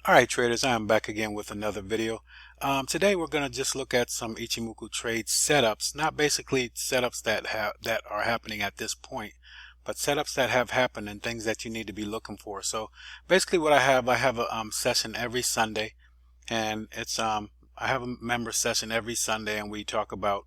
Alright traders, I am back again with another video. Today we're going to just look at some Ichimoku trade setups, not basically setups that are happening at this point, but setups that have happened and things that you need to be looking for. So basically what I have a session every Sunday, and it's I have a member session every Sunday, and we talk about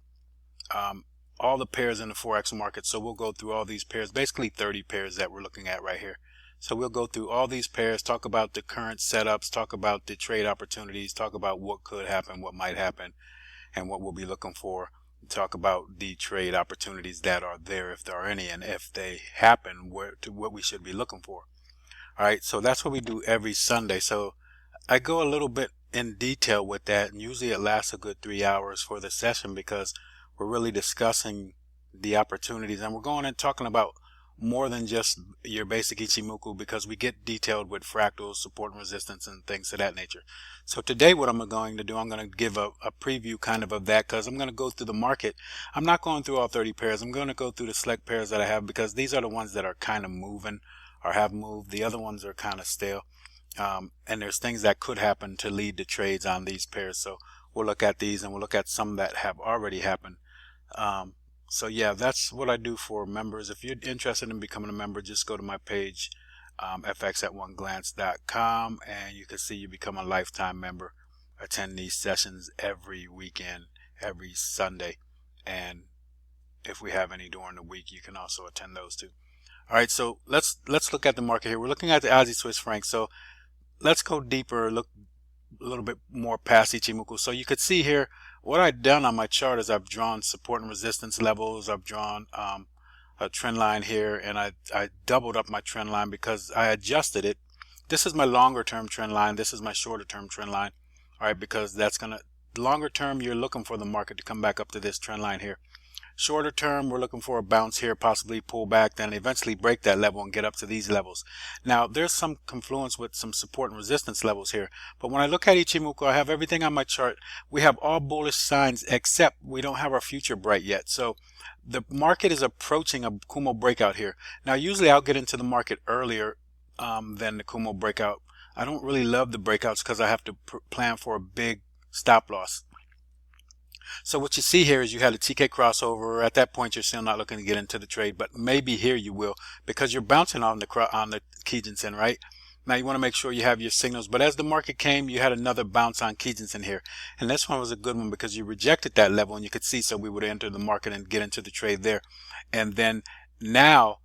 all the pairs in the Forex market. So we'll go through all these pairs, basically 30 pairs that we're looking at right here. So we'll go through all these pairs, talk about the current setups, talk about the trade opportunities, talk about what could happen, what might happen, and what we'll be looking for. Talk about the trade opportunities that are there, if there are any, and if they happen, what we should be looking for. All right, so that's what we do every Sunday. So I go a little bit in detail with that, and usually it lasts a good 3 hours for the session because we're really discussing the opportunities, and we're going and talking about more than just your basic Ichimoku, because we get detailed with fractals, support and resistance, and things of that nature. So today what I'm going to do, I'm going to give a preview kind of that, because I'm going to go through the market. I'm not going through all 30 pairs. I'm going to go through the select pairs that I have, because these are the ones that are kind of moving or have moved. The other ones are kind of stale. And there's things that could happen to lead to trades on these pairs. So we'll look at these, and we'll look at some that have already happened. So yeah, that's what I do for members. If you're interested in becoming a member, just go to my page, fxatOneglance.com, and you can see you become a lifetime member. Attend these sessions every weekend, every Sunday, and if we have any during the week, you can also attend those too. All right, so let's look at the market here. We're looking at the Aussie Swiss franc. So let's go deeper, look a little bit more past Ichimoku. So you could see here what I've done on my chart is I've drawn support and resistance levels. I've drawn a trend line here, and I doubled up my trend line because I adjusted it. This is my longer term trend line. This is my shorter term trend line. All right, because that's gonna, longer term, you're looking for the market to come back up to this trend line here. Shorter term, we're looking for a bounce here, possibly pull back, then eventually break that level and get up to these levels. Now, there's some confluence with some support and resistance levels here. But when I look at Ichimoku, I have everything on my chart. We have all bullish signs, except we don't have our future bright yet. So the market is approaching a Kumo breakout here. Now, usually I'll get into the market earlier than the Kumo breakout. I don't really love the breakouts because I have to plan for a big stop loss. So what you see here is you had a TK crossover. At that point, you're still not looking to get into the trade, but maybe here you will, because you're bouncing on the Kijinsen, right? Now you want to make sure you have your signals. But as the market came, you had another bounce on Kijinsen here, and this one was a good one because you rejected that level, and you could see, so we would enter the market and get into the trade there. And then now,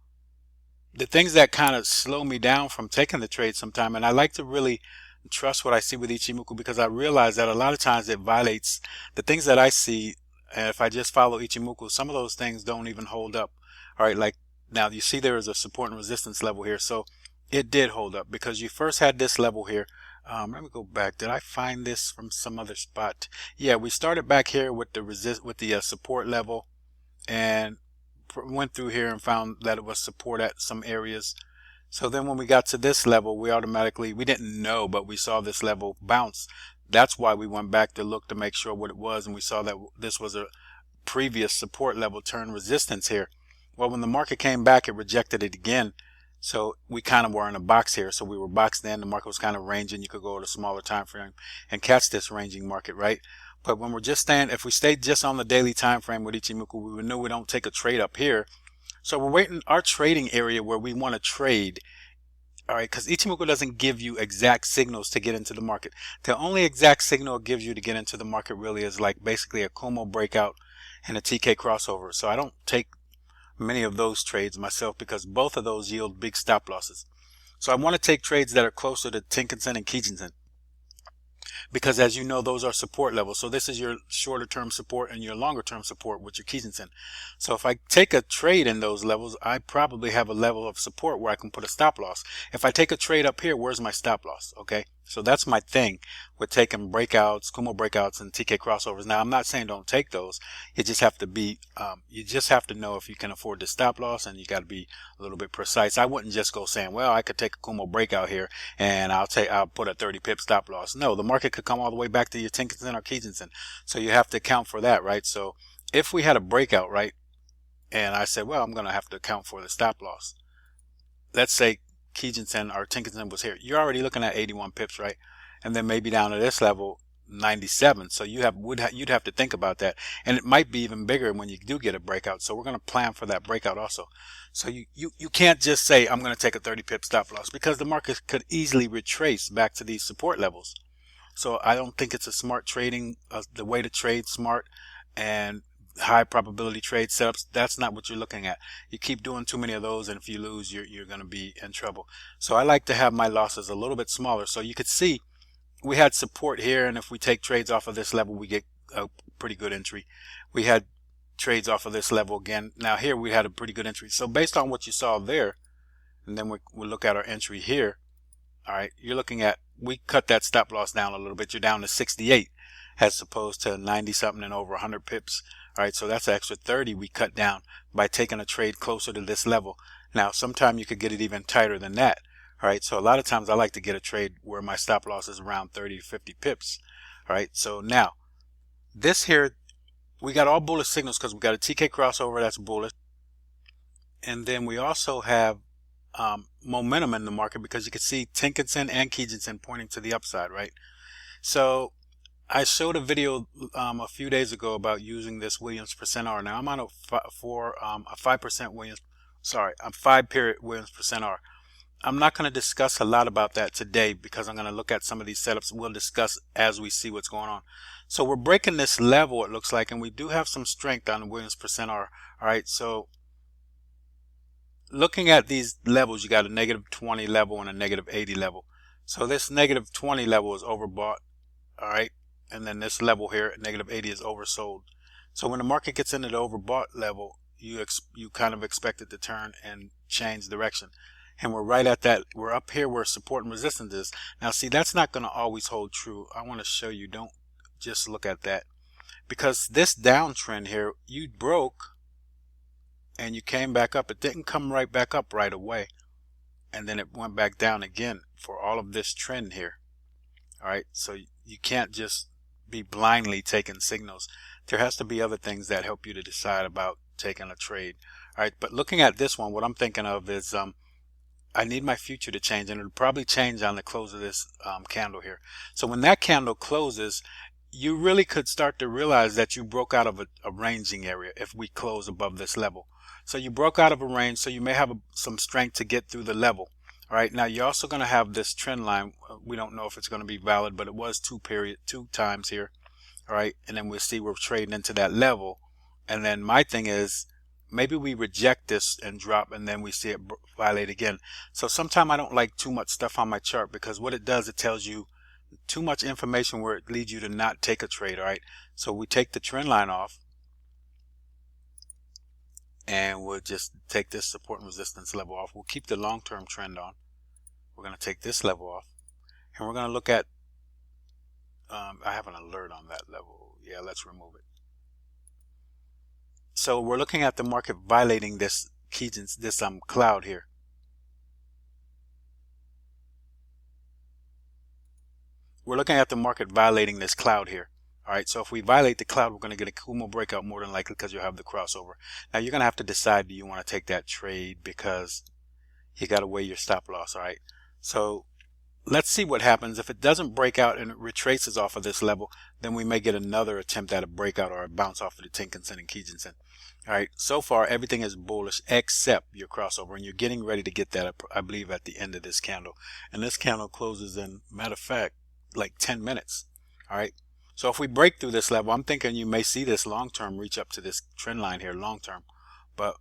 the things that kind of slow me down from taking the trade sometime, and I like to really trust what I see with Ichimoku, because I realize that a lot of times it violates the things that I see. And if I just follow Ichimoku, some of those things don't even hold up. All right, like now you see there is a support and resistance level here. So it did hold up because you first had this level here. Let me go back. Did I find this from some other spot? Yeah, we started back here with the support level, and went through here and found that it was support at some areas. So then when we got to this level, we didn't know, but we saw this level bounce. That's why we went back to look to make sure what it was, and we saw that this was a previous support level turn resistance here. Well, when the market came back, it rejected it again. So we kind of were in a box here. So we were boxed in. The market was kind of ranging. You could go to a smaller time frame and catch this ranging market, right? But when we're just staying, if we stayed just on the daily time frame with Ichimoku, we would know we don't take a trade up here. So we're waiting our trading area where we want to trade. All right, because Ichimoku doesn't give you exact signals to get into the market. The only exact signal it gives you to get into the market really is like basically a Kumo breakout and a TK crossover. So I don't take many of those trades myself because both of those yield big stop losses. So I want to take trades that are closer to Tenkan-sen and Kijinsen, because as you know, those are support levels. So this is your shorter term support and your longer term support with your Kijinsen. So if I take a trade in those levels, I probably have a level of support where I can put a stop loss. If I take a trade up here, where's my stop loss? Okay, so that's my thing with taking breakouts, Kumo breakouts, and TK crossovers. Now I'm not saying don't take those. You just have to be, you just have to know if you can afford the stop loss, and you got to be a little bit precise. I wouldn't just go saying, well, I could take a Kumo breakout here and I'll put a 30 pip stop loss. No, the market could come all the way back to your Tenkan-sen or Kijinsen. So you have to account for that, right? So if we had a breakout, right, and I said, well, I'm going to have to account for the stop loss. Let's say Kijinsen or Tenkan-sen was here. You're already looking at 81 pips, right? and then maybe down to this level 97. So you'd have to think about that, and it might be even bigger when you do get a breakout. So we're going to plan for that breakout also. So you can't just say I'm going to take a 30 pip stop loss, because the market could easily retrace back to these support levels. So I don't think it's a smart trading, the way to trade smart and high probability trade setups. That's not what you're looking at. You keep doing too many of those, and if you lose, you're going to be in trouble. So I like to have my losses a little bit smaller. So you could see we had support here, and if we take trades off of this level, we get a pretty good entry. We had trades off of this level again. Now here we had a pretty good entry. So based on what you saw there, and then we'll look at our entry here. All right, you're looking at, we cut that stop loss down a little bit. You're down to 68 as opposed to 90 something and over 100 pips. All right, so that's an extra 30 we cut down by taking a trade closer to this level. Now, sometime you could get it even tighter than that. All right, so a lot of times I like to get a trade where my stop loss is around 30 to 50 pips. All right, so now this here, we got all bullish signals because we got a TK crossover that's bullish. And then we also have momentum in the market, because you can see Tinkinson and Kijinsen pointing to the upside, right? So I showed a video a few days ago about using this Williams percent R. Now I'm on a 5% Williams, sorry, a 5-period Williams percent R. I'm not going to discuss a lot about that today because I'm going to look at some of these setups. We'll discuss as we see what's going on. So we're breaking this level, it looks like, and we do have some strength on the Williams percent R. All right, so looking at these levels, you got a -20 level and a -80 level. So this -20 level is overbought, all right, and then this level here at -80 is oversold. So when the market gets into the overbought level, you kind of expect it to turn and change direction. And we're right at that. We're up here where support and resistance is. Now see, that's not going to always hold true. I want to show you, don't just look at that, because this downtrend here, you broke and you came back up. It didn't come right back up right away, and then it went back down again for all of this trend here. All right, so you can't just be blindly taking signals. There has to be other things that help you to decide about taking a trade. All right, but looking at this one, what I'm thinking of is I need my future to change, and it'll probably change on the close of this candle here. So when that candle closes, you really could start to realize that you broke out of a ranging area if we close above this level. So you broke out of a range, so you may have some strength to get through the level. All right, now you're also going to have this trend line. We don't know if it's going to be valid, but it was two times here. All right, and then we'll see we're trading into that level. And then my thing is, maybe we reject this and drop, and then we see it violate again. So sometimes I don't like too much stuff on my chart, because what it does, it tells you too much information where it leads you to not take a trade. All right, so we take the trend line off, and we'll just take this support and resistance level off. We'll keep the long-term trend on. We're going to take this level off, and we're going to look at I have an alert on that level. Yeah, let's remove it. So we're looking at the market violating this cloud here. We're looking at the market violating this cloud here. All right, so if we violate the cloud, we're going to get a Kumo breakout more than likely, because you'll have the crossover. Now you're going to have to decide, do you want to take that trade, because you got to weigh your stop loss. All right, so let's see what happens. If it doesn't break out and it retraces off of this level, then we may get another attempt at a breakout or a bounce off of the Tinkinson and Kijinsen. All right, so far everything is bullish except your crossover, and you're getting ready to get that, I believe, at the end of this candle. And this candle closes in, matter of fact, like 10 minutes. All right, so if we break through this level, I'm thinking you may see this long term reach up to this trend line here long term. But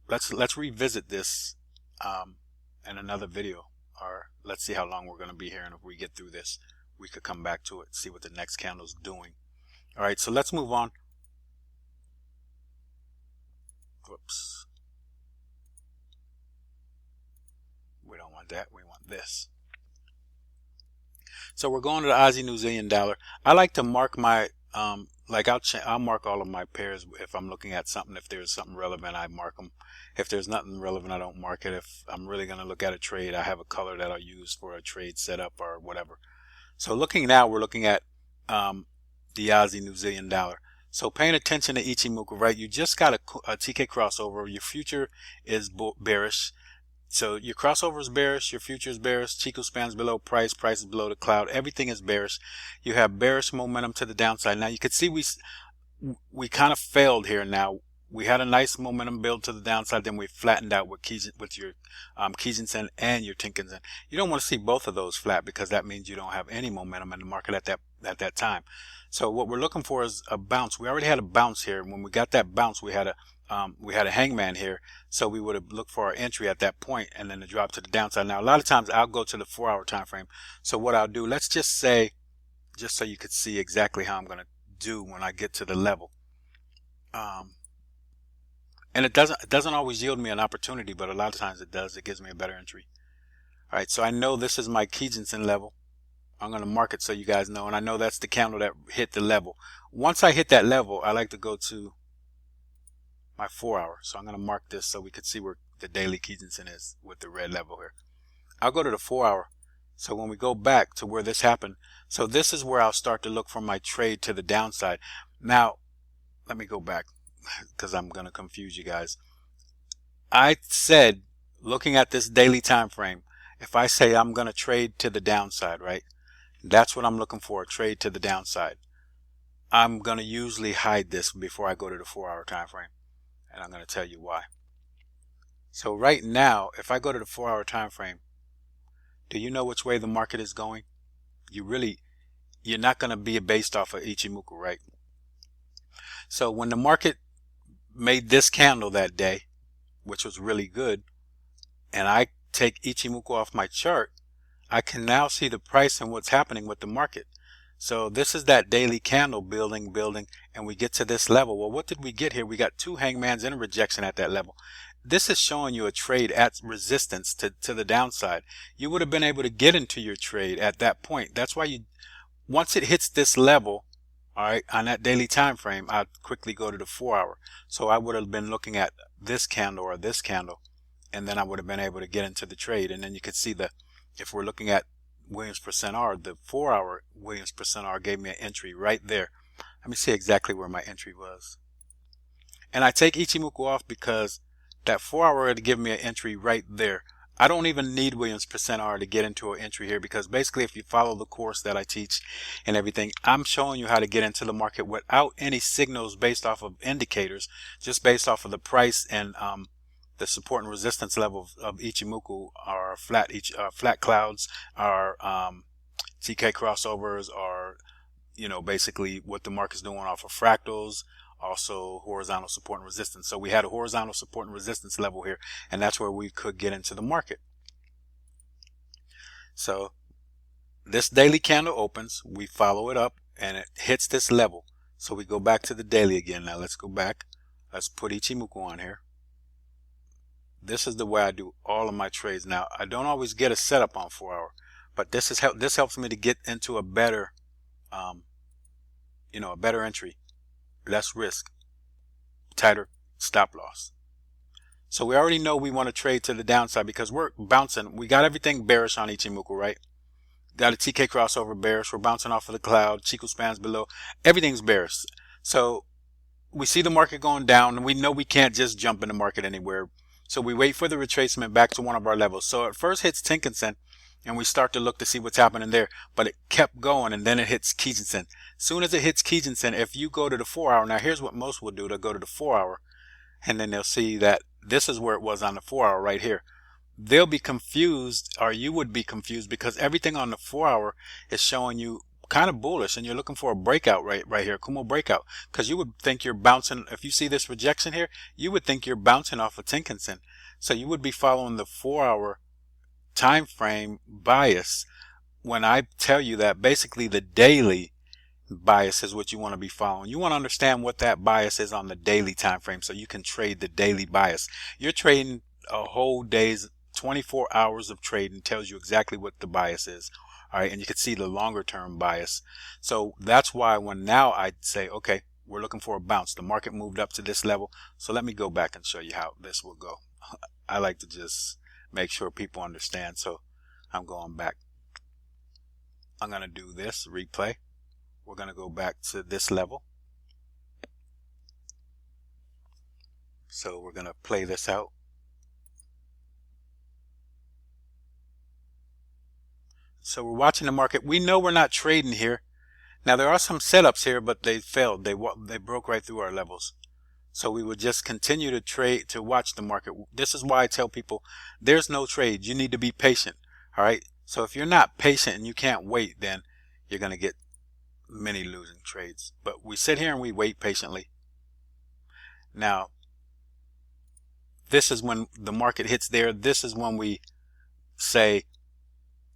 let's revisit this in another video, or let's see how long we're going to be here, and if we get through this, we could come back to it, see what the next candle's doing. All right, so let's move on. Whoops. We don't want that. We want this. So we're going to the Aussie New Zealand dollar. I like to mark my I'll mark all of my pairs if I'm looking at something. If there's something relevant, I mark them. If there's nothing relevant, I don't mark it. If I'm really going to look at a trade, I have a color that I'll use for a trade setup or whatever. So looking now, we're looking at the Aussie New Zealand dollar. So paying attention to Ichimoku, right? You just got a TK crossover. Your future is bearish. So your crossover is bearish, your future is bearish, Chico spans below price, price is below the cloud, everything is bearish. You have bearish momentum to the downside. Now you can see we kind of failed here. Now we had a nice momentum build to the downside, then we flattened out with your Kijinsen and your Tenkan-sen. You don't want to see both of those flat because that means you don't have any momentum in the market at that time. So what we're looking for is a bounce. We already had a bounce here. When we got that bounce, we had a hangman here. So we would have looked for our entry at that point and then the drop to the downside. Now a lot of times I'll go to the 4-hour time frame. So what I'll do, let's just say, just so you could see exactly how I'm going to do when I get to the level. And it doesn't always yield me an opportunity, but a lot of times it does. It gives me a better entry. All right, so I know this is my Kijinsen level. I'm going to mark it so you guys know, and I know that's the candle that hit the level. Once I hit that level, I like to go to my 4-hour. So I'm going to mark this so we could see where the daily Kijinsen is with the red level here. I'll go to the 4-hour. So when we go back to where this happened, so this is where I'll start to look for my trade to the downside. Now, let me go back because I'm going to confuse you guys. I said, looking at this daily time frame, if I say I'm going to trade to the downside, right? That's what I'm looking for, a trade to the downside. I'm going to usually hide this before I go to the 4-hour time frame, and I'm going to tell you why. So right now, if I go to the 4-hour time frame, do you know which way the market is going? You're not going to be based off of Ichimoku, right? So when the market made this candle that day, which was really good, and I take Ichimoku off my chart, I can now see the price and what's happening with the market. So this is that daily candle building, and we get to this level. Well, what did we get here? We got 2 hangmans and a rejection at that level. This is showing you a trade at resistance to the downside. You would have been able to get into your trade at that point. That's why once it hits this level, all right, on that daily time frame, I'll quickly go to the 4-hour. So I would have been looking at this candle or this candle, and then I would have been able to get into the trade. And then you could see if we're looking at Williams percent R, the 4-hour Williams percent R gave me an entry right there. Let me see exactly where my entry was. And I take Ichimoku off because that 4-hour would give me an entry right there. I don't even need Williams percent R to get into an entry here, because basically if you follow the course that I teach and everything, I'm showing you how to get into the market without any signals based off of indicators, just based off of the price and the support and resistance level of Ichimoku, our flat clouds, our TK crossovers, are, basically what the market's doing off of fractals, also horizontal support and resistance. So we had a horizontal support and resistance level here, and that's where we could get into the market. So this daily candle opens, we follow it up, and it hits this level. So we go back to the daily again. Now let's go back. Let's put Ichimoku on here. This is the way I do all of my trades. Now, I don't always get a setup on 4-hour, but this helps me to get into a better, a better entry, less risk, tighter stop loss. So we already know we want to trade to the downside because we're bouncing. We got everything bearish on Ichimoku, right? Got a TK crossover bearish. We're bouncing off of the cloud. Chico spans below. Everything's bearish. So we see the market going down, and we know we can't just jump in the market anywhere. So we wait for the retracement back to one of our levels. So it first hits Tenkan-sen, and we start to look to see what's happening there. But it kept going, and then it hits Kijinsen. Soon as it hits Kijinsen, if you go to the 4-hour, now here's what most will do. They'll go to the 4-hour, and then they'll see that this is where it was on the 4-hour right here. They'll be confused, or you would be confused, because everything on the 4-hour is showing you kind of bullish, and you're looking for a breakout right here, Kumo breakout, because you would think you're bouncing. If you see this rejection here, you would think you're bouncing off of Tenkan-sen. So you would be following the 4-hour time frame bias, when I tell you that basically the daily bias is what you want to be following. You want to understand what that bias is on the daily time frame so you can trade the daily bias. You're trading a whole day's 24 hours of trading, tells you exactly what the bias is. All right, and you can see the longer term bias. So that's why when now I say, okay, we're looking for a bounce. The market moved up to this level. So let me go back and show you how this will go. I like to just make sure people understand. So I'm going back. I'm going to do this replay. We're going to go back to this level. So we're going to play this out. so we're watching the market. We know we're not trading here. Now there are some setups here, but they failed. They broke right through our levels. So we would just continue to trade, to watch the market. This is why I tell people there's no trade. You need to be patient. All right. So if you're not patient and you can't wait, then you're going to get many losing trades. But we sit here and we wait patiently. Now, this is when the market hits there. This is when we say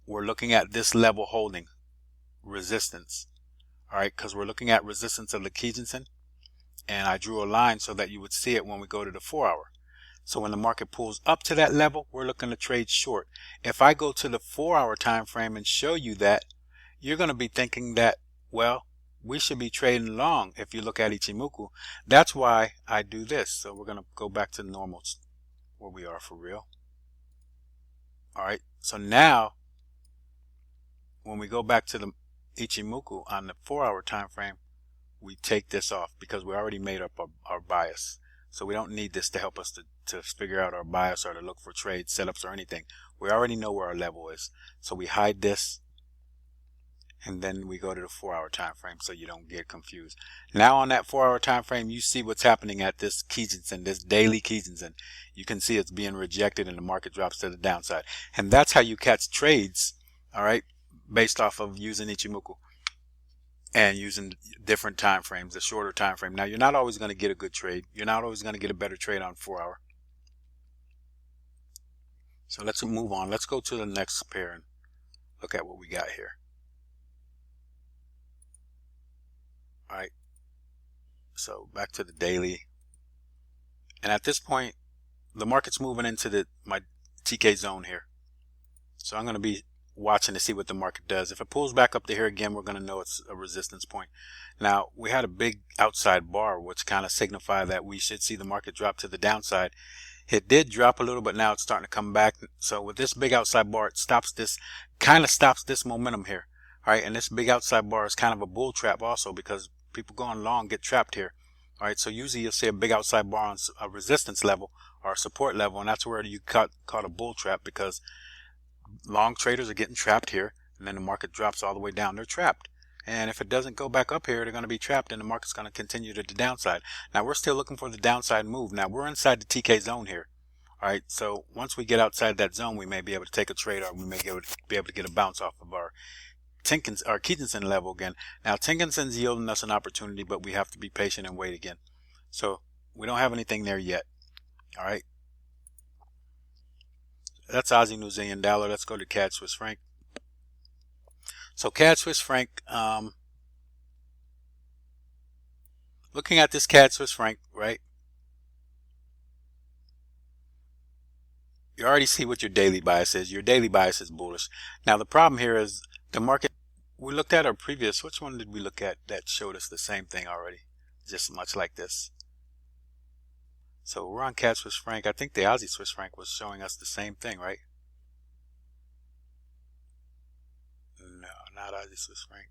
we're looking at this level holding resistance. All right. Because we're looking at resistance of the Kijinsen. And I drew a line so that you would see it when we go to the 4 hour. So when the market pulls up to that level, we're looking to trade short. If I go to the 4 hour time frame and show you that, you're going to be thinking that, well, we should be trading long if you look at Ichimoku. That's why I do this. So we're going to go back to normal where we are for real. All right. So now when we go back to the Ichimoku on the 4 hour time frame, we take this off because we already made up our bias. So we don't need this to help us to figure out our bias or to look for trade setups or anything. We already know where our level is. So we hide this and then we go to the 4 hour time frame so you don't get confused. Now on that 4 hour time frame, you see what's happening at this Kijinsen, this daily Kijinsen. You can see it's being rejected and the market drops to the downside. And that's how you catch trades, all right, based off of using Ichimoku. And using different time frames, a shorter time frame. Now, you're not always going to get a good trade. You're not always going to get a better trade on 4 hour. So let's move on. Let's go to the next pair and look at what we got here. All right. So back to the daily. And at this point, the market's moving into my TK zone here. So I'm going to be watching to see what the market does. If it pulls back up to here again, we're going to know it's a resistance point. Now, we had a big outside bar, which kind of signified that we should see the market drop to the downside. It did drop a little, but now it's starting to come back. So with this big outside bar, it stops this, kind of stops this momentum here. All right. And this big outside bar is kind of a bull trap also because people going long get trapped here. All right. So usually you'll see a big outside bar on a resistance level or a support level. And that's where you caught a bull trap because long traders are getting trapped here, and then the market drops all the way down. They're trapped. And if it doesn't go back up here, they're going to be trapped, and the market's going to continue to the downside. Now, we're still looking for the downside move. Now, we're inside the TK zone here. All right, so once we get outside that zone, we may be able to take a trade, or we may be able to get a bounce off of our Kijinsen level again. Now, Tenkan-sen's yielding us an opportunity, but we have to be patient and wait again. So we don't have anything there yet. All right. That's Aussie New Zealand dollar. Let's go to CAD Swiss franc. So CAD Swiss franc, looking at this CAD Swiss franc, right? You already see what your daily bias is. Your daily bias is bullish. Now the problem here is the market. We looked at our previous. Which one did we look at that showed us the same thing already? Just much like this. So we're on CAD Swiss franc. I think the Aussie Swiss franc was showing us the same thing, right? No, not Aussie Swiss franc.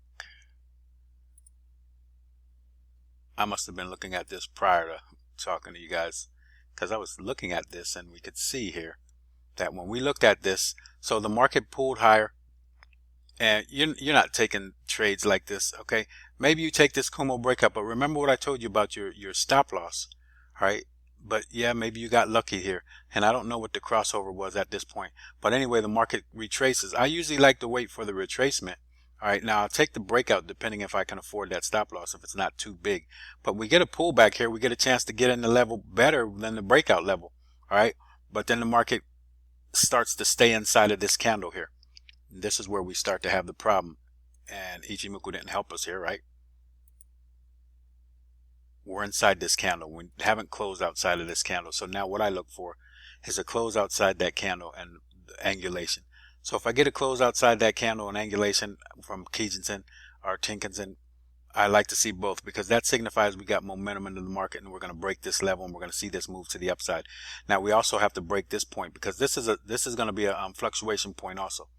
I must have been looking at this prior to talking to you guys, because I was looking at this and we could see here that when we looked at this, so the market pulled higher, and you're not taking trades like this, okay? Maybe you take this Kumo breakup, but remember what I told you about your stop loss, all right? But yeah, maybe you got lucky here. And I don't know what the crossover was at this point. But anyway, the market retraces. I usually like to wait for the retracement. All right, now I'll take the breakout depending if I can afford that stop loss, if it's not too big. But we get a pullback here. We get a chance to get in the level better than the breakout level. All right, but then the market starts to stay inside of this candle here. And this is where we start to have the problem. And Ichimoku didn't help us here, right? We're inside this candle. We haven't closed outside of this candle. So now what I look for is a close outside that candle and angulation. So if I get a close outside that candle and angulation from Kijinsen or Tenkan-sen, I like to see both because that signifies we got momentum into the market and we're going to break this level and we're going to see this move to the upside. Now we also have to break this point because this is going to be a fluctuation point also.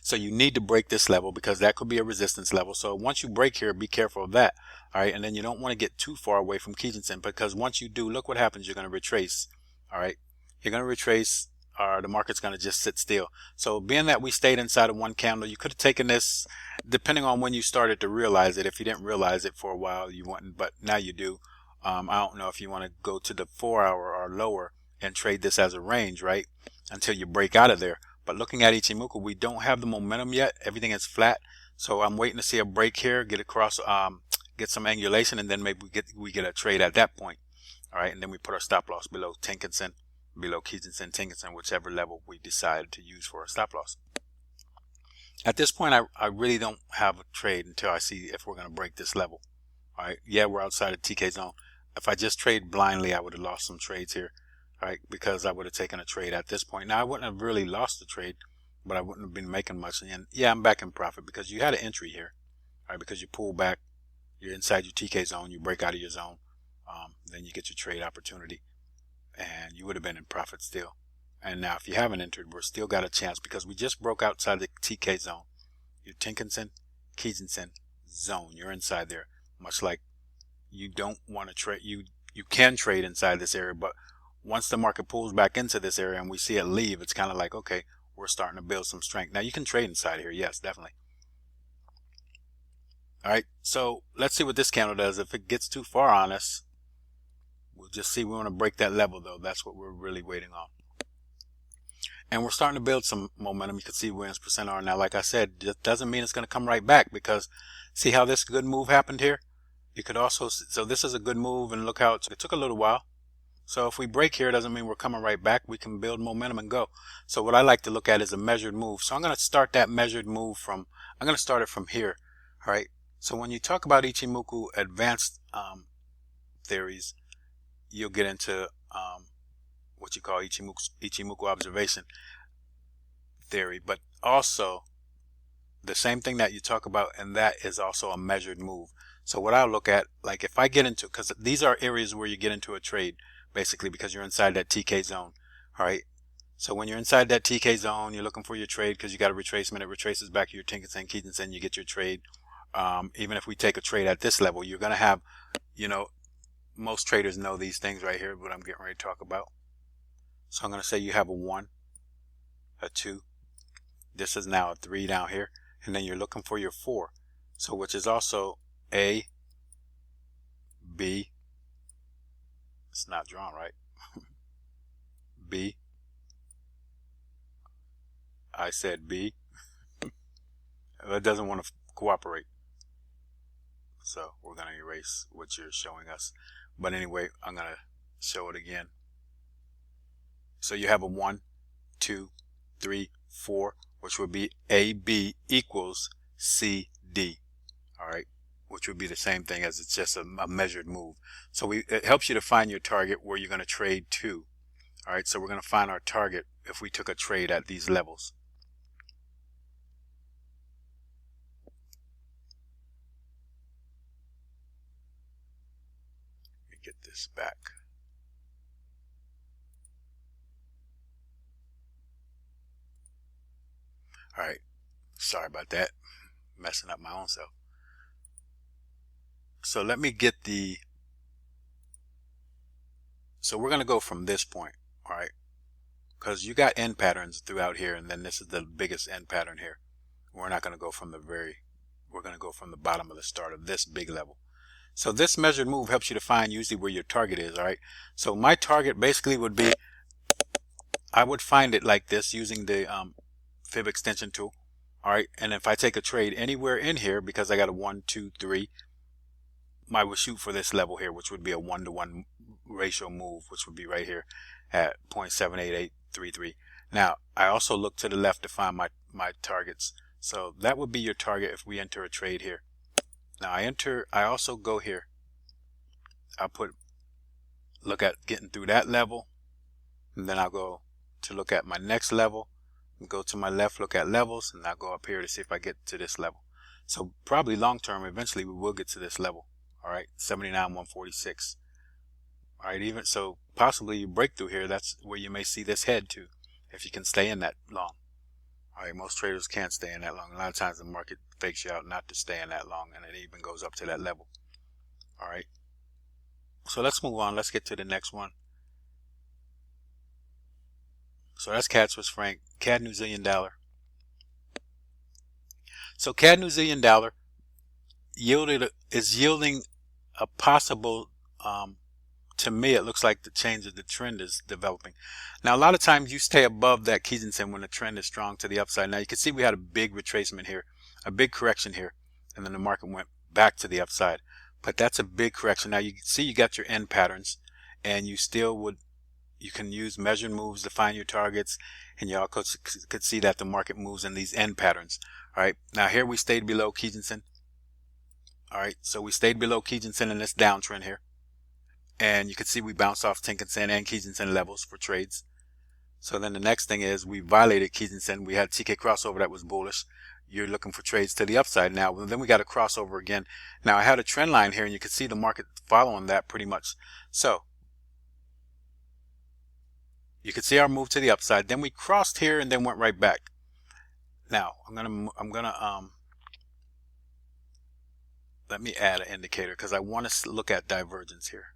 So you need to break this level because that could be a resistance level. So once you break here, be careful of that. All right. And then you don't want to get too far away from Kijinsen because once you do, look what happens. You're going to retrace. All right. You're going to retrace or the market's going to just sit still. So being that we stayed inside of one candle, you could have taken this, depending on when you started to realize it. If you didn't realize it for a while, you wouldn't, but now you do. I don't know if you want to go to the 4-hour or lower and trade this as a range, right? Until you break out of there. But looking at Ichimoku, we don't have the momentum yet. Everything is flat. So I'm waiting to see a break here, get across, get some angulation, and then maybe we get a trade at that point. All right, and then we put our stop loss below Tenkan-sen, below Kijun-sen, Tenkan-sen, whichever level we decide to use for a stop loss. At this point, I really don't have a trade until I see if we're going to break this level. All right, yeah, we're outside of TK zone. If I just trade blindly, I would have lost some trades here, all right, because I would have taken a trade at this point. Now, I wouldn't have really lost the trade, but I wouldn't have been making much. And yeah, I'm back in profit because you had an entry here, all right, because you pull back, you're inside your TK zone, you break out of your zone, then you get your trade opportunity, and you would have been in profit still. And now if you haven't entered, we're still got a chance because we just broke outside the TK zone. Your Tenkan-sen, Kijun-sen zone, you're inside there. Much like you don't want to trade, you can trade inside this area, but once the market pulls back into this area and we see it leave, it's kind of like, okay, we're starting to build some strength. Now you can trade inside here, yes, definitely. All right, so let's see what this candle does. If it gets too far on us, we'll just see. We want to break that level though. That's what we're really waiting on. And we're starting to build some momentum. You can see wins percent R. Now, like I said, it doesn't mean it's going to come right back because see how this good move happened here? You could also, so this is a good move and look how it took a little while. So if we break here, it doesn't mean we're coming right back. We can build momentum and go. So what I like to look at is a measured move. So I'm going to start that measured move from, I'm going to start it from here. All right. So when you talk about Ichimoku advanced theories, you'll get into what you call Ichimoku observation theory, but also the same thing that you talk about, and that is also a measured move. So what I'll look at, like if I get into, because these are areas where you get into a trade, basically because you're inside that TK zone, all right? So when you're inside that TK zone, you're looking for your trade because you got a retracement. It retraces back to your Tenkan-sen, Kijun-sen, you get your trade. Even if we take a trade at this level, you're going to have, you know, most traders know these things right here, what I'm getting ready to talk about. So I'm going to say you have a 1, a 2. This is now a 3 down here. And then you're looking for your 4. So which is also A, B. It's not drawn right. B. I said B. It doesn't want to cooperate. So we're going to erase what you're showing us. But anyway, I'm going to show it again. So you have a 1, 2, 3, 4, which would be AB equals CD. All right. Which would be the same thing as it's just a measured move. So it helps you to find your target where you're going to trade to. All right. So we're going to find our target if we took a trade at these levels. Let me get this back. All right, sorry about that, messing up my own self. So let me get so we're going to go from this point, all right, because you got end patterns throughout here, and then this is the biggest end pattern here. We're not going to go from we're going to go from the bottom of the start of this big level. So this measured move helps you to find usually where your target is, all right. So my target basically would be, I would find it like this using the fib extension tool. All right. And if I take a trade anywhere in here, because I got a 1, 2, 3, I would shoot for this level here, which would be a 1-to-1 ratio move, which would be right here at 0.78833. Now, I also look to the left to find my targets. So that would be your target if we enter a trade here. Now I also go here. I'll look at getting through that level. And then I'll go to look at my next level. Go to my left, look at levels, and I'll go up here to see if I get to this level. So probably long term, eventually we will get to this level. All right, 79,146. All right, even so, possibly you break through here. That's where you may see this head to, if you can stay in that long. All right, most traders can't stay in that long. A lot of times the market fakes you out not to stay in that long, and it even goes up to that level. All right, so let's move on. Let's get to the next one. So that's CAD Swiss franc, CAD New Zealand dollar. So CAD New Zealand dollar is yielding a possible, to me, it looks like the change of the trend is developing. Now, a lot of times you stay above that Kijun-sen when the trend is strong to the upside. Now, you can see we had a big retracement here, a big correction here, and then the market went back to the upside. But that's a big correction. Now, you see you got your end patterns, and you can use measured moves to find your targets, and you also could see that the market moves in these end patterns. All right, now here we stayed below Kijun-sen. All right, so we stayed below Kijun-sen in this downtrend here. And you can see we bounced off Tenkan-sen and Kijun-sen levels for trades. So then the next thing is we violated Kijun-sen. We had TK crossover that was bullish. You're looking for trades to the upside now. Well, then we got a crossover again. Now I had a trend line here, and you can see the market following that pretty much. So you can see our move to the upside. Then we crossed here and then went right back. Now I'm gonna let me add an indicator because I want to look at divergence here.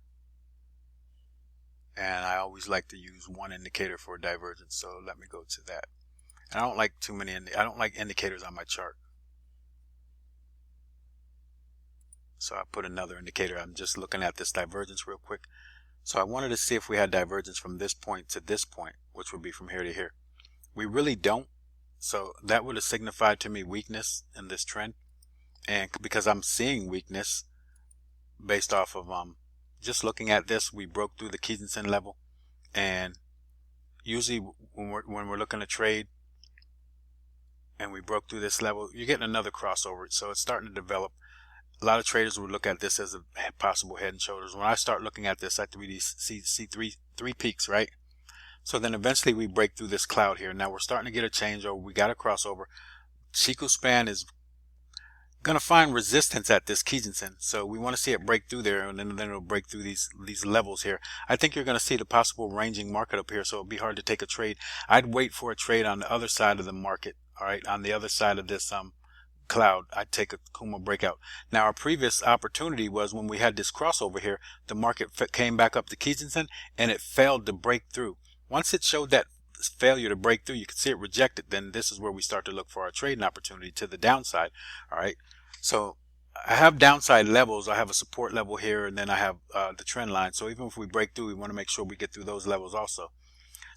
And I always like to use one indicator for divergence, so let me go to that. And I don't like too many, I don't like indicators on my chart. So I put another indicator. I'm just looking at this divergence real quick. So I wanted to see if we had divergence from this point to this point, which would be from here to here. We really don't. So that would have signified to me weakness in this trend. And because I'm seeing weakness based off of just looking at this, we broke through the Kijun-sen level, and usually when we're looking to trade and we broke through this level, you're getting another crossover. So it's starting to develop. A lot of traders would look at this as a possible head and shoulders. When I start looking at this, I see three peaks, right? So then eventually we break through this cloud here. Now we're starting to get a change over. We got a crossover. Chikou span is gonna find resistance at this Kijun-sen, so we want to see it break through there, and then it'll break through these levels here. I think you're gonna see the possible ranging market up here, so it'll be hard to take a trade. I'd wait for a trade on the other side of the market. All right, on the other side of this cloud, I'd take a Kumo breakout. Now our previous opportunity was when we had this crossover here. The market came back up to Kijun-sen and it failed to break through. Once it showed that failure to break through, you can see it rejected, then this is where we start to look for our trading opportunity to the downside. All right, so I have downside levels. I have a support level here, and then I have the trend line. So even if we break through, we want to make sure we get through those levels also.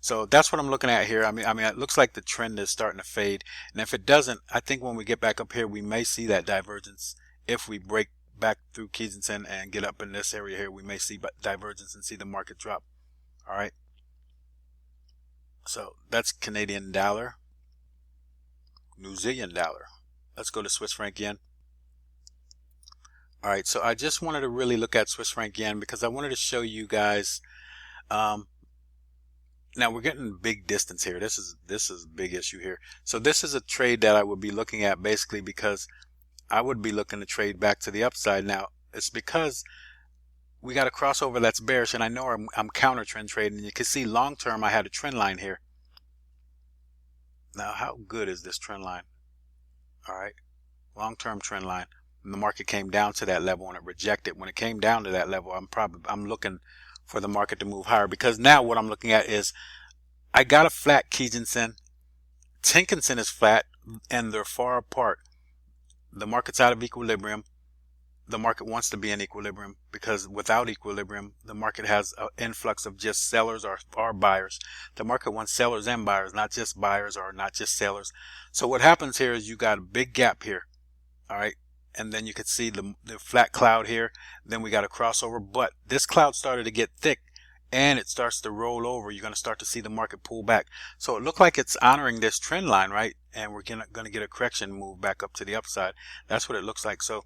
So that's what I'm looking at here. I mean it looks like the trend is starting to fade, and if it doesn't, I think when we get back up here, we may see that divergence. If we break back through Kijun-sen and get up in this area here, we may see divergence and see the market drop. All right, so that's Canadian dollar, New Zealand dollar. Let's go to Swiss franc yen. All right, so I just wanted to really look at Swiss franc yen because I wanted to show you guys. Now we're getting big distance here. This is a big issue here. So this is a trade that I would be looking at basically because I would be looking to trade back to the upside. Now it's because we got a crossover that's bearish, and I know I'm counter trend trading. You can see long term I had a trend line here. Now how good is this trend line? All right, long term trend line. And the market came down to that level and it rejected. When it came down to that level, I'm looking for the market to move higher, because now what I'm looking at is I got a flat Kijun-sen, Tenkan-sen is flat, and they're far apart. The market's out of equilibrium. The market wants to be in equilibrium, because without equilibrium, the market has an influx of just sellers or buyers. The market wants sellers and buyers, not just buyers or not just sellers. So what happens here is you got a big gap here. All right. And then you could see the flat cloud here. Then we got a crossover, but this cloud started to get thick and it starts to roll over. You're going to start to see the market pull back. So it looked like it's honoring this trend line, right? And we're going to get a correction move back up to the upside. That's what it looks like. So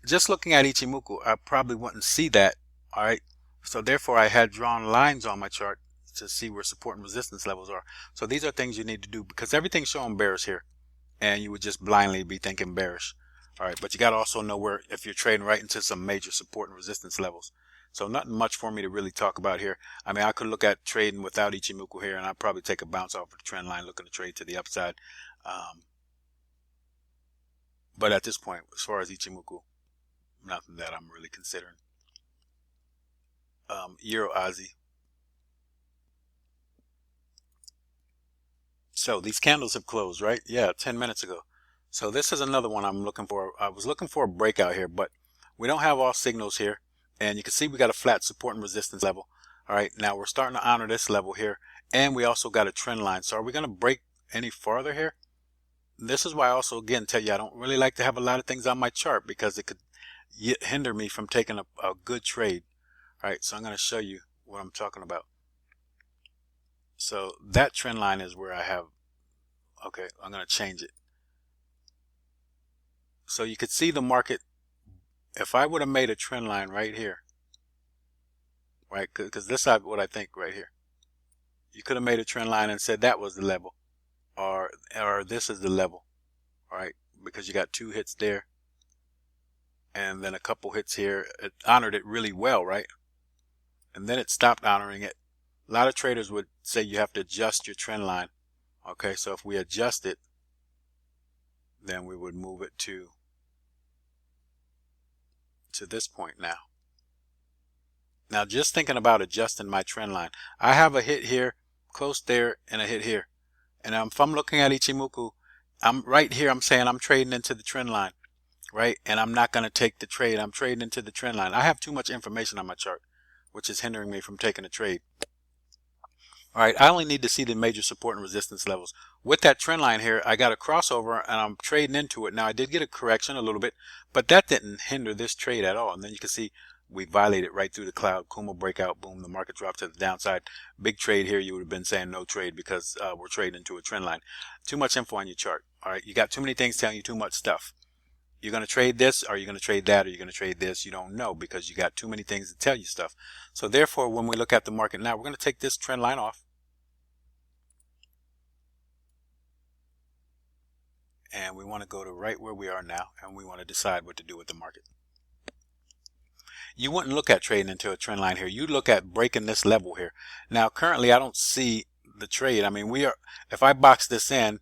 just looking at Ichimoku, I probably wouldn't see that. All right. So therefore I had drawn lines on my chart to see where support and resistance levels are. So these are things you need to do, because everything's showing bearish here and you would just blindly be thinking bearish. All right, but you got to also know where, if you're trading right into some major support and resistance levels. So nothing much for me to really talk about here. I mean, I could look at trading without Ichimoku here, and I'd probably take a bounce off of the trend line looking to trade to the upside. But at this point, as far as Ichimoku, nothing that I'm really considering. Euro Aussie. So these candles have closed, right? Yeah, 10 minutes ago. So this is another one I'm looking for. I was looking for a breakout here, but we don't have all signals here. And you can see we got a flat support and resistance level. All right, now we're starting to honor this level here. And we also got a trend line. So are we going to break any farther here? This is why I also, again, tell you I don't really like to have a lot of things on my chart because it could hinder me from taking a good trade. All right, so I'm going to show you what I'm talking about. So that trend line is where I have, okay, I'm going to change it. So you could see the market, if I would have made a trend line right here, right, because this is what I think right here. You could have made a trend line and said that was the level, or this is the level, all right, because you got two hits there, and then a couple hits here. It honored it really well, right? And then it stopped honoring it. A lot of traders would say you have to adjust your trend line. Okay, so if we adjust it, then we would move it to this point now. Now just thinking about adjusting my trend line, I have a hit here, close there, and a hit here. And if I'm looking at Ichimoku, I'm right here, I'm saying I'm trading into the trend line, right? And I'm not going to take the trade. I'm trading into the trend line. I have too much information on my chart, which is hindering me from taking a trade. All right, I only need to see the major support and resistance levels. With that trend line here, I got a crossover and I'm trading into it. Now I did get a correction a little bit, but that didn't hinder this trade at all. And then you can see we violated right through the cloud. Kumo breakout, boom, the market dropped to the downside. Big trade here, you would have been saying no trade because we're trading into a trend line. Too much info on your chart. All right, you got too many things telling you too much stuff. You're going to trade this, or you're going to trade that, or you're going to trade this. You don't know because you got too many things to tell you stuff. So therefore, when we look at the market now, we're going to take this trend line off. And we want to go to right where we are now, and we want to decide what to do with the market. You wouldn't look at trading into a trend line here. You'd look at breaking this level here. Now, currently, I don't see the trade. I mean, if I box this in,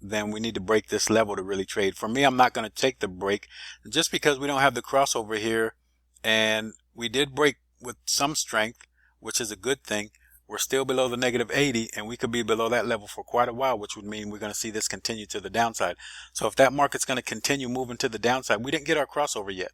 then we need to break this level to really trade. For me, I'm not going to take the break just because we don't have the crossover here. And we did break with some strength, which is a good thing. We're still below the -80, and we could be below that level for quite a while, which would mean we're going to see this continue to the downside. So if that market's going to continue moving to the downside, we didn't get our crossover yet.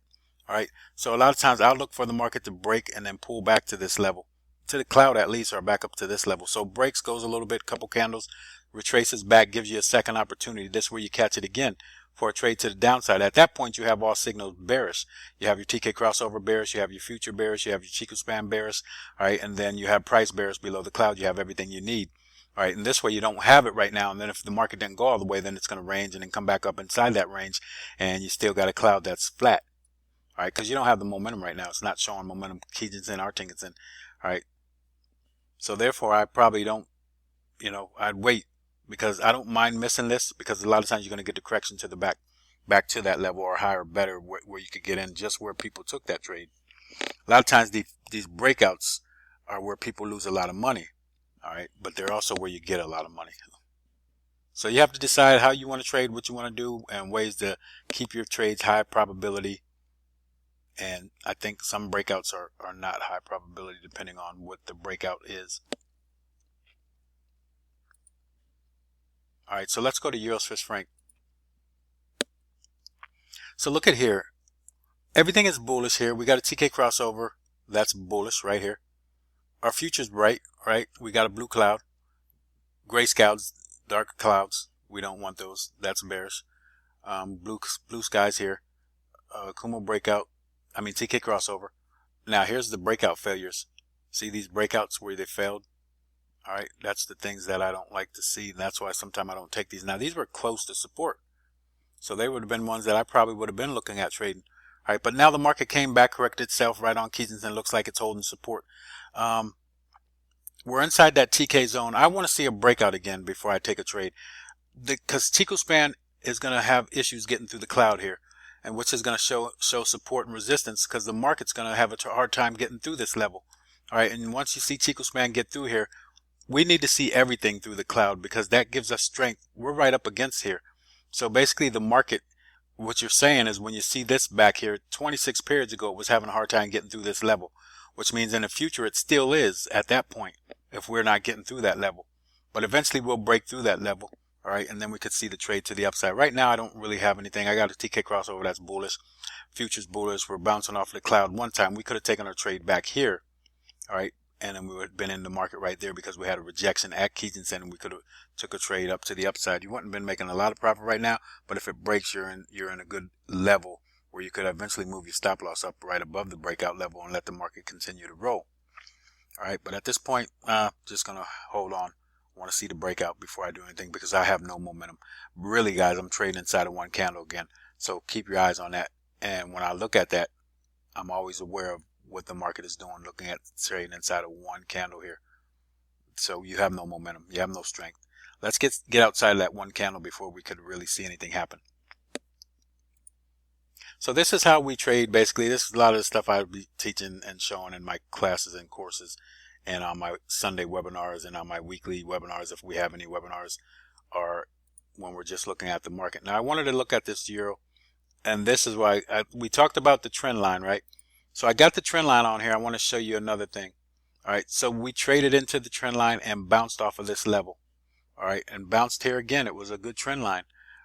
All right. So a lot of times I'll look for the market to break and then pull back to this level, to the cloud at least, or back up to this level. So breaks, goes a little bit, couple candles, retraces back, gives you a second opportunity. This is where you catch it again for a trade to the downside. At that point, you have all signals bearish. You have your TK crossover bearish, you have your future bearish, you have your Chico span bearish, all right, and then you have price bearish below the cloud. You have everything you need. All right, and this way you don't have it right now, and then if the market didn't go all the way, then it's going to range and then come back up inside that range, and you still got a cloud that's flat. All right, because you don't have the momentum right now. It's not showing momentum. Kijinsen, Artingensen. All right, so therefore I probably don't, I'd wait, because I don't mind missing this, because a lot of times you're going to get the correction to the back to that level or higher, better, where you could get in just where people took that trade. A lot of times these breakouts are where people lose a lot of money. All right, but they're also where you get a lot of money. So you have to decide how you want to trade, what you want to do, and ways to keep your trades high probability. And I think some breakouts are not high probability depending on what the breakout is. All right, so let's go to Euro Swiss franc. So look at here. Everything is bullish here. We got a TK crossover. That's bullish right here. Our future's bright, right? We got a blue cloud. Gray clouds, dark clouds. We don't want those. That's bearish. Blue skies here. Kumo breakout. TK crossover. Now here's the breakout failures. See these breakouts where they failed? All right, that's the things that I don't like to see. And that's why sometimes I don't take these. Now these were close to support, so they would have been ones that I probably would have been looking at trading. All right, but now the market came back, corrected itself right on Kijinsen. Looks like it's holding support. We're inside that TK zone. I want to see a breakout again before I take a trade, because Chico span is going to have issues getting through the cloud here, and which is going to show support and resistance, because the market's going to have a hard time getting through this level. All right, and once you see Chico span get through here, we need to see everything through the cloud, because that gives us strength. We're right up against here. So basically the market, what you're saying is when you see this back here, 26 periods ago, it was having a hard time getting through this level, which means in the future it still is at that point if we're not getting through that level. but eventually we'll break through that level. All right, and then we could see the trade to the upside. Right now, I don't really have anything. I got a TK crossover that's bullish. Futures bullish. We're bouncing off the cloud one time. We could have taken our trade back here. All right, and then we would have been in the market right there because we had a rejection at Kijinsen, and we could have took a trade up to the upside. You wouldn't have been making a lot of profit right now, but if it breaks, you're in a good level where you could eventually move your stop loss up right above the breakout level and let the market continue to roll. All right, but at this point, just gonna hold on. I want to see the breakout before I do anything because I have no momentum. Really, guys, I'm trading inside of one candle again, so keep your eyes on that. And when I look at that, I'm always aware of what the market is doing, looking at trading inside of one candle here. So you have no momentum, you have no strength. Let's get outside of that one candle before we could really see anything happen. So this is how we trade. Basically, this is a lot of the stuff I'll be teaching and showing in my classes and courses and on my Sunday webinars and on my weekly webinars if we have any webinars, or when we're just looking at the market. Now I wanted to look at this euro, and this is why we talked about the trend line, right? So I got the trend line on here. I want to show you another thing. All right, so we traded into the trend line and bounced off of this level. All right, and bounced here again. It was a good trend line.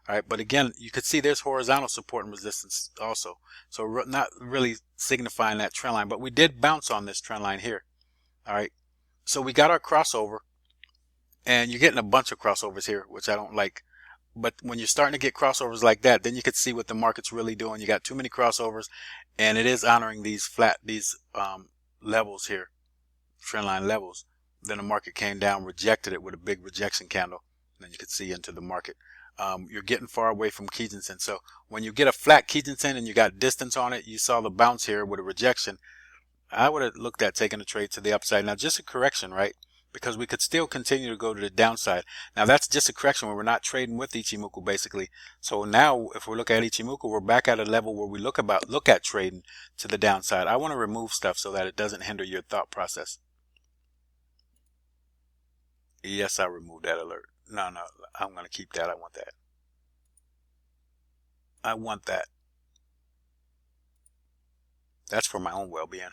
All right, but again, you could see there's horizontal support and resistance also. So not really signifying that trend line, but we did bounce on this trend line here. All right, so we got our crossover, and you're getting a bunch of crossovers here, which I don't like. But when you're starting to get crossovers like that, then you could see what the market's really doing. You got too many crossovers, and it is honoring these levels here, trend line levels. Then the market came down, rejected it with a big rejection candle. And then you could see into the market. You're getting far away from Kijinsen. So when you get a flat Kijinsen and you got distance on it, you saw the bounce here with a rejection. I would have looked at taking a trade to the upside. Now just a correction, right? Because we could still continue to go to the downside. Now that's just a correction where we're not trading with Ichimoku basically. So now if we look at Ichimoku, we're back at a level where we look at trading to the downside. I want to remove stuff so that it doesn't hinder your thought process. Yes, I removed that alert. No, I'm going to keep that. I want that. I want that. That's for my own well-being.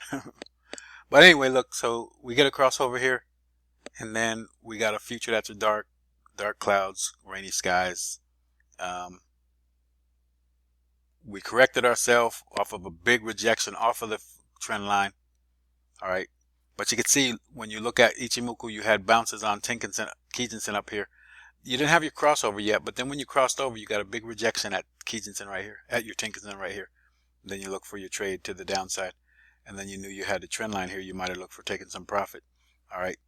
But anyway, look, so we get a crossover here, and then we got a future that's a dark clouds, rainy skies. We corrected ourselves off of a big rejection off of the trend line. All right. But you can see when you look at Ichimoku, you had bounces on Kijinsen up here. You didn't have your crossover yet, but then when you crossed over, you got a big rejection at Kijinsen right here, at your Tenkan-sen right here. And then you look for your trade to the downside, and then you knew you had the trend line here. You might have looked for taking some profit. All right.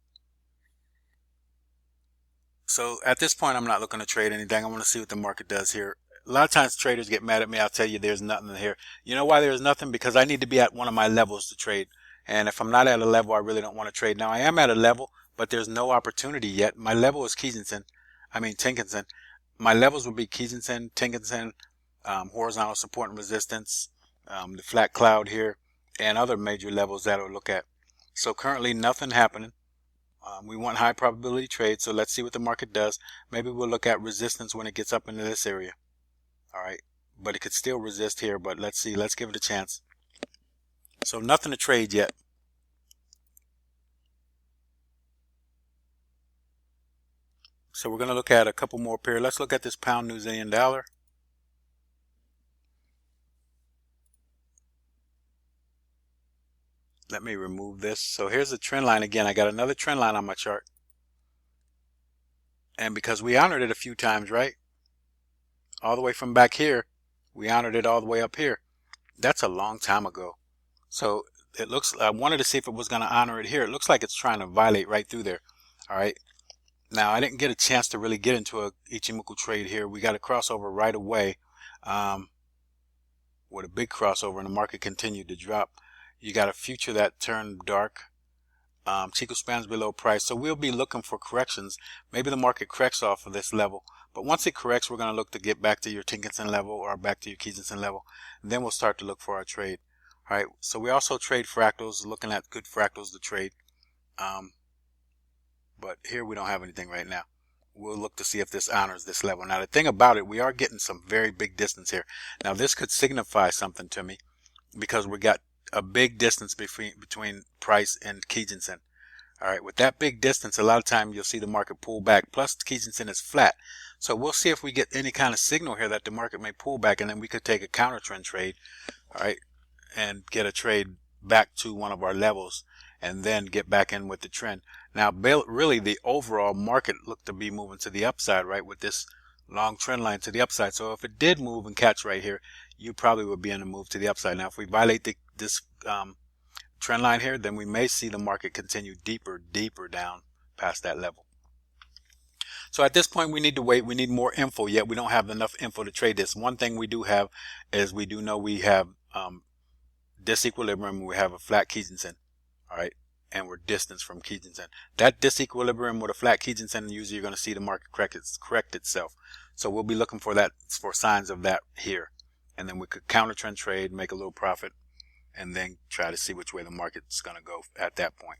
So at this point, I'm not looking to trade anything. I want to see what the market does here. A lot of times traders get mad at me. I'll tell you there's nothing here. You know why there's nothing? Because I need to be at one of my levels to trade. And if I'm not at a level, I really don't want to trade. Now I am at a level, but there's no opportunity yet. My level is Tenkan-sen. My levels would be Kijinsen, Tenkan-sen, horizontal support and resistance, the flat cloud here, and other major levels that I'll look at. So currently nothing happening. We want high probability trades, so let's see what the market does. Maybe we'll look at resistance when it gets up into this area. All right, but it could still resist here, but let's see. Let's give it a chance. So nothing to trade yet. So we're going to look at a couple more pairs. Let's look at this pound New Zealand dollar. Let me remove this. So here's the trend line again. I got another trend line on my chart. And because we honored it a few times, right? All the way from back here, we honored it all the way up here. That's a long time ago. So it looks, I wanted to see if it was going to honor it here. It looks like it's trying to violate right through there. All right. Now I didn't get a chance to really get into a Ichimoku trade here. We got a crossover right away with a big crossover, and the market continued to drop. You got a future that turned dark. Chico spans below price. So we'll be looking for corrections. Maybe the market corrects off of this level. But once it corrects, we're going to look to get back to your Tenkan-sen level or back to your Kijinsen level. And then we'll start to look for our trade. All right. So we also trade fractals, looking at good fractals to trade. But here we don't have anything right now. We'll look to see if this honors this level. Now the thing about it, we are getting some very big distance here. Now this could signify something to me because we got a big distance between price and Kijinsen. All right, with that big distance, a lot of time you'll see the market pull back. Plus, the Kijun-sen is flat. So we'll see if we get any kind of signal here that the market may pull back, and then we could take a counter trend trade, all right, and get a trade back to one of our levels, and then get back in with the trend. Now, really, the overall market looked to be moving to the upside, right, with this long trend line to the upside. So if it did move and catch right here, you probably would be in a move to the upside. Now, if we violate this trend line here, then we may see the market continue deeper down past that level. So at this point, we need to wait. We need more info, yet we don't have enough info to trade this. One thing we do have is we do know we have disequilibrium. We have a flat Kijun-sen, all right, and we're distanced from Kijun-sen. That disequilibrium with a flat Kijun-sen, usually you're going to see the market correct itself. So we'll be looking for signs of that here, and then we could counter trend trade, make a little profit, and then try to see which way the market's going to go at that point.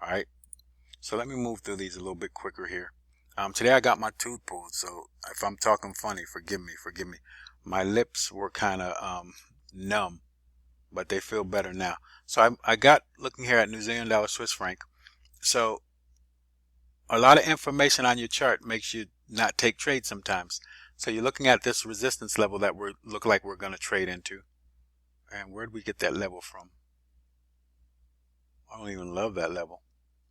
All right. So let me move through these a little bit quicker here. Today I got my tooth pulled, so if I'm talking funny, forgive me. My lips were kind of numb, but they feel better now. So I got looking here at New Zealand dollar Swiss franc. So a lot of information on your chart makes you not take trades sometimes. So you're looking at this resistance level that look like we're going to trade into. And where did we get that level from? I don't even love that level.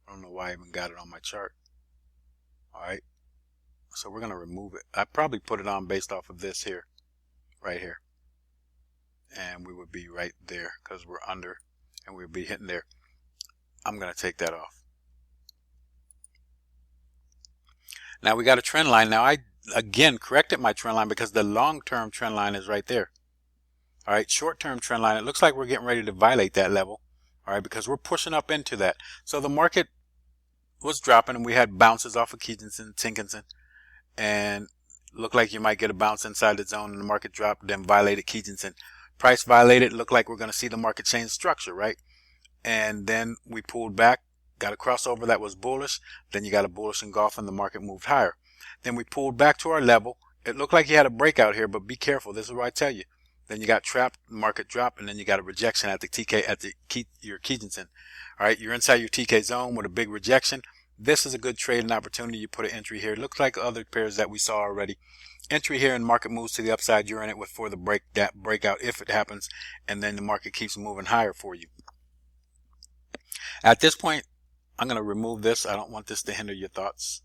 I don't know why I even got it on my chart. All right. So we're going to remove it. I probably put it on based off of this here, right here. And we would be right there because we're under and we'll be hitting there. I'm going to take that off. Now we got a trend line. Now I again corrected my trend line because the long-term trend line is right there. All right, short-term trend line, it looks like we're getting ready to violate that level, all right, because we're pushing up into that. So the market was dropping, and we had bounces off of Kijun-sen, Tenkan-sen, and looked like you might get a bounce inside the zone, and the market dropped, then violated Kijun-sen. Price violated, looked like we're going to see the market change structure, right? And then we pulled back, got a crossover that was bullish, then you got a bullish engulf, and the market moved higher. Then we pulled back to our level. It looked like you had a breakout here, but be careful. This is what I tell you. Then you got trapped, market drop, and then you got a rejection at your Kijun-sen. All right, you're inside your TK zone with a big rejection. This is a good trading opportunity. You put an entry here. It looks like other pairs that we saw already. Entry here and market moves to the upside. You're in it for the breakout if it happens, and then the market keeps moving higher for you. At this point, I'm going to remove this. I don't want this to hinder your thoughts.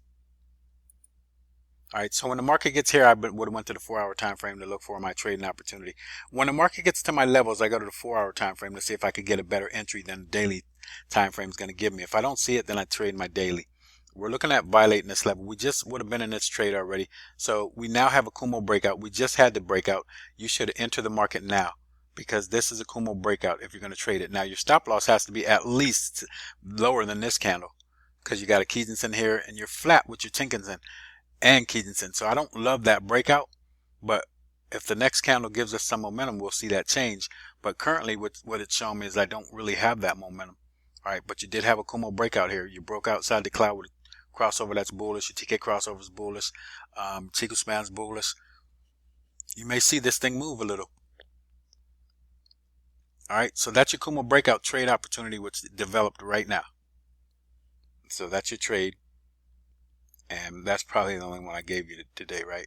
All right, so when the market gets here, I would have went to the 4-hour time frame to look for my trading opportunity. When the market gets to my levels, I go to the 4-hour time frame to see if I could get a better entry than the daily time frame is going to give me. If I don't see it, then I trade my daily. We're looking at violating this level. We just would have been in this trade already. So we now have a Kumo breakout. We just had the breakout. You should enter the market now because this is a Kumo breakout if you're going to trade it. Now your stop loss has to be at least lower than this candle because you got a Kijun-sen here and you're flat with your Tenkan-sen and Kijun-sen. So I don't love that breakout, but if the next candle gives us some momentum, we'll see that change. But currently what it's showing me is I don't really have that momentum. All right, but you did have a Kumo breakout here. You broke outside the cloud with a crossover that's bullish. Your TK crossover is bullish. Chiku span's bullish. You may see this thing move a little. All right, so that's your Kumo breakout trade opportunity, which developed right now. So that's your trade. And that's probably the only one I gave you today, right?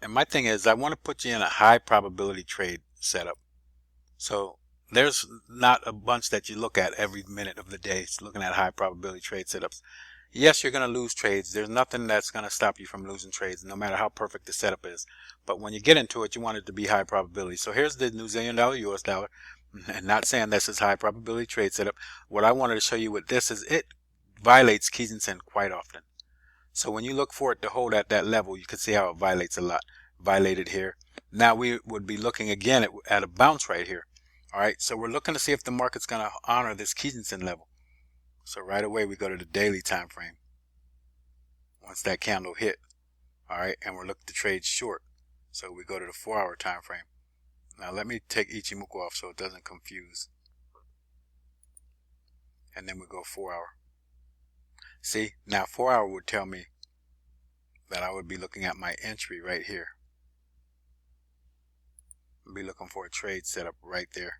And my thing is, I want to put you in a high probability trade setup. So there's not a bunch that you look at every minute of the day. It's looking at high probability trade setups. Yes, you're going to lose trades. There's nothing that's going to stop you from losing trades, no matter how perfect the setup is. But when you get into it, you want it to be high probability. So here's the New Zealand dollar, US dollar. And not saying this is high probability trade setup. What I wanted to show you with this is it violates Kijun-sen quite often. So when you look for it to hold at that level, you can see how it violates a lot. Violated here. Now we would be looking again at a bounce right here. All right, so we're looking to see if the market's going to honor this Kijun-sen level. So right away we go to the daily time frame. Once that candle hit, all right, and we're looking to trade short. So we go to the 4-hour time frame. Now let me take Ichimoku off so it doesn't confuse. And then we go 4-hour. See, now 4-hour would tell me that I would be looking at my entry right here. I'd be looking for a trade setup right there.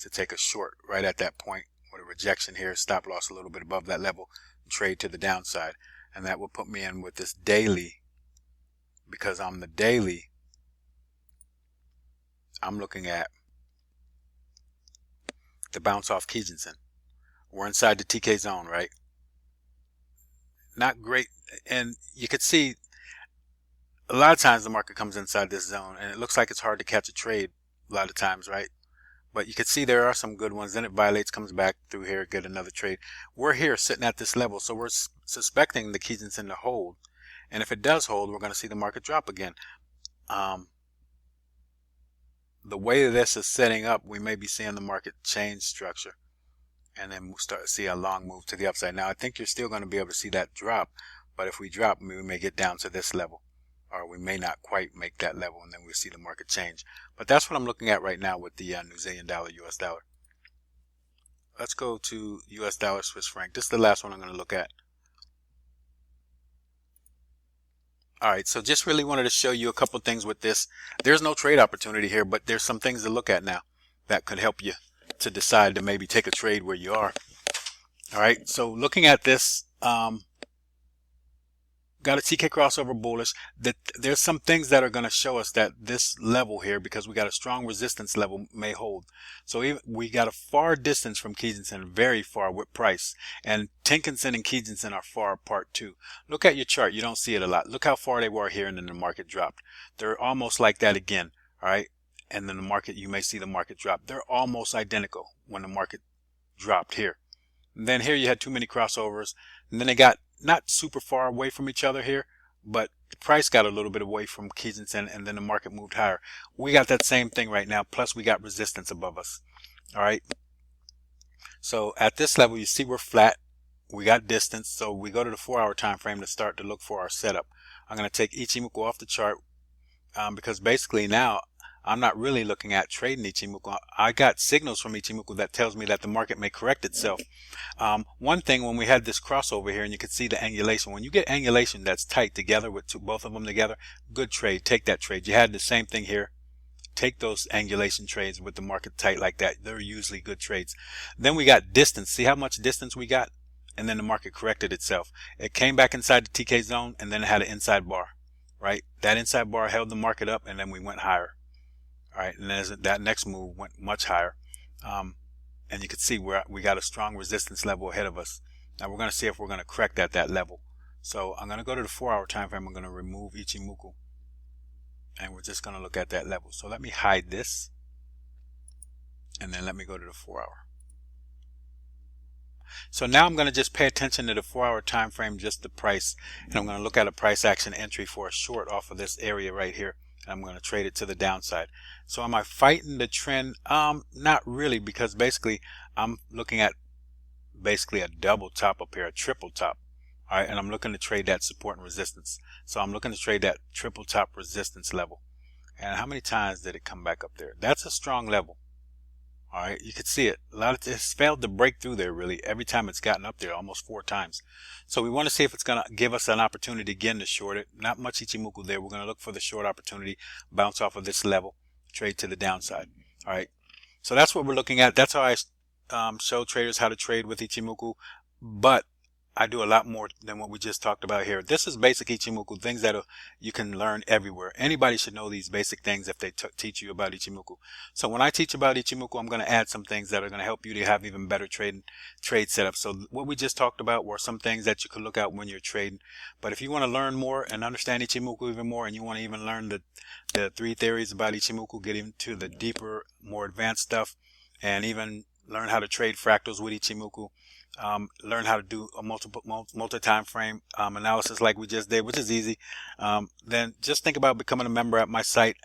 to take a short right at that point with a rejection here, stop loss a little bit above that level, trade to the downside. And that will put me in with this daily, because on the daily, I'm looking at the bounce off Kijinsen. We're inside the TK zone, right? Not great. And you could see a lot of times the market comes inside this zone and it looks like it's hard to catch a trade a lot of times, right? But you can see there are some good ones. Then it violates, comes back through here, get another trade. We're here sitting at this level, so we're suspecting the Kijinsen to hold. And if it does hold, we're going to see the market drop again. The way this is setting up, we may be seeing the market change structure, and then we'll start to see a long move to the upside. Now, I think you're still going to be able to see that drop, but if we drop, we may get down to this level, or we may not quite make that level, and then we'll see the market change. But that's what I'm looking at right now with the New Zealand dollar, US dollar. Let's go to US dollar, Swiss franc. This is the last one I'm going to look at. All right, so just really wanted to show you a couple things with this. There's no trade opportunity here, but there's some things to look at now that could help you to decide to maybe take a trade where you are. All right, so looking at this, got a TK crossover bullish. That there's some things that are going to show us that this level here, because we got a strong resistance level, may hold. So even, we got a far distance from Kijinsen, very far with price, and Tenkan-sen and Kijinsen are far apart too. Look at your chart, you don't see it a lot. Look how far they were here, and then the market dropped. They're almost like that again. All right, and then the market, you may see the market drop. They're almost identical when the market dropped here. And then here you had too many crossovers, and then they got not super far away from each other here, but the price got a little bit away from Kijinsen, and then the market moved higher. We got that same thing right now, plus we got resistance above us. All right, so at this level, you see we're flat, we got distance, so we go to the 4-hour time frame to start to look for our setup. I'm going to take Ichimoku off the chart, because basically now I'm not really looking at trading Ichimoku. I got signals from Ichimoku that tells me that the market may correct itself. One thing, when we had this crossover here, and you can see the angulation, when you get angulation that's tight together with both of them together, good trade, take that trade. You had the same thing here. Take those angulation trades with the market tight like that. They're usually good trades. Then we got distance. See how much distance we got? And then the market corrected itself. It came back inside the TK zone, and then it had an inside bar, right? That inside bar held the market up, and then we went higher. All right, and then that next move went much higher. And you can see we got a strong resistance level ahead of us. Now we're going to see if we're going to correct at that level. So I'm going to go to the 4-hour time frame. I'm going to remove Ichimoku, and we're just going to look at that level. So let me hide this, and then let me go to the 4-hour. So now I'm going to just pay attention to the 4-hour time frame, just the price, and I'm going to look at a price action entry for a short off of this area right here. I'm going to trade it to the downside. So am I fighting the trend? Not really, because basically I'm looking at basically a double top up here, a triple top. All right, and I'm looking to trade that support and resistance. So I'm looking to trade that triple top resistance level. And how many times did it come back up there? That's a strong level. All right, you can see it. It's failed to break through there really every time it's gotten up there, almost 4 times. So we want to see if it's going to give us an opportunity again to short it. Not much Ichimoku there. We're going to look for the short opportunity, bounce off of this level, trade to the downside. All right, so that's what we're looking at. That's how I show traders how to trade with Ichimoku, but I do a lot more than what we just talked about here. This is basic Ichimoku, things that you can learn everywhere. Anybody should know these basic things if they teach you about Ichimoku. So when I teach about Ichimoku, I'm going to add some things that are going to help you to have even better trade setup. So what we just talked about were some things that you could look at when you're trading. But if you want to learn more and understand Ichimoku even more, and you want to even learn the 3 theories about Ichimoku, get into the deeper, more advanced stuff, and even learn how to trade fractals with Ichimoku, learn how to do a multi-time frame analysis like we just did, which is easy, then just think about becoming a member at my site.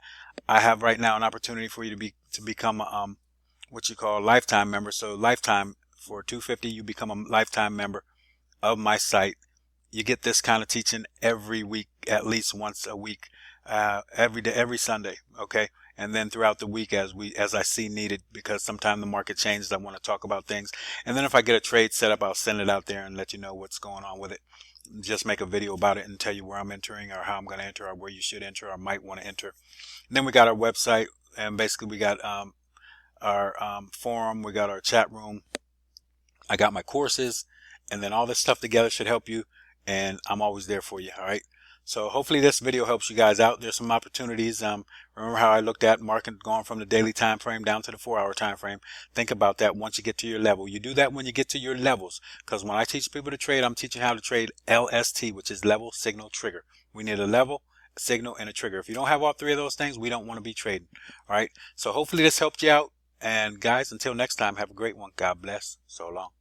I have right now an opportunity for you to become what you call a lifetime member. So lifetime, for $250 you become a lifetime member of my site. You get this kind of teaching every week, at least once a week, every day, every Sunday. Okay. And then throughout the week as I see needed, because sometimes the market changes, I want to talk about things. And then if I get a trade set up, I'll send it out there and let you know what's going on with it. Just make a video about it and tell you where I'm entering, or how I'm going to enter, or where you should enter or might want to enter. And then we got our website, and basically we got our forum, we got our chat room, I got my courses, and then all this stuff together should help you, and I'm always there for you. All right. So hopefully this video helps you guys out. There's some opportunities. Remember how I looked at market going from the daily time frame down to the 4-hour time frame. Think about that once you get to your level. You do that when you get to your levels, because when I teach people to trade, I'm teaching how to trade LST, which is level, signal, trigger. We need a level, a signal, and a trigger. If you don't have all three of those things, we don't want to be trading. All right. So hopefully this helped you out. And guys, until next time, have a great one. God bless. So long.